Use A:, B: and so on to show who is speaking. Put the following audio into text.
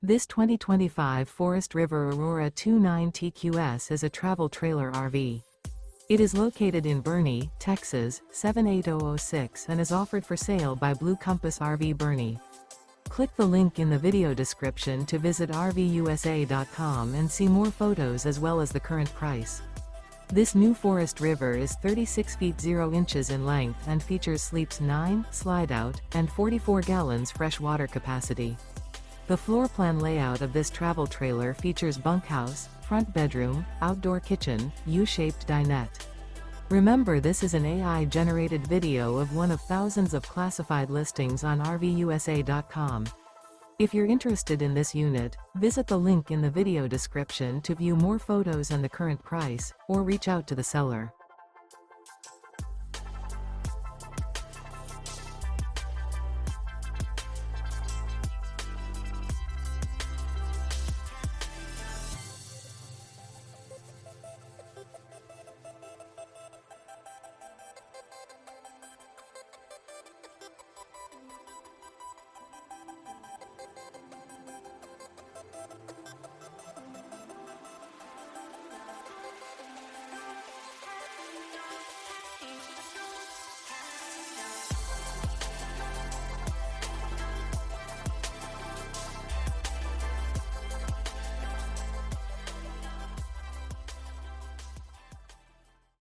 A: This 2025 Forest River Aurora 29 TQS is a travel trailer RV. It is located in Boerne, Texas, 78006 and is offered for sale by Blue Compass RV Boerne. Click the link in the video description to visit RVUSA.com and see more photos as well as the current price. This new Forest River is 36 feet 0 inches in length and features sleeps 9, slide-out, and 44 gallons fresh water capacity. The floor plan layout of this travel trailer features bunkhouse, front bedroom, outdoor kitchen, U-shaped dinette. Remember, this is an AI-generated video of one of thousands of classified listings on RVUSA.com. If you're interested in this unit, visit the link in the video description to view more photos and the current price, or reach out to the seller.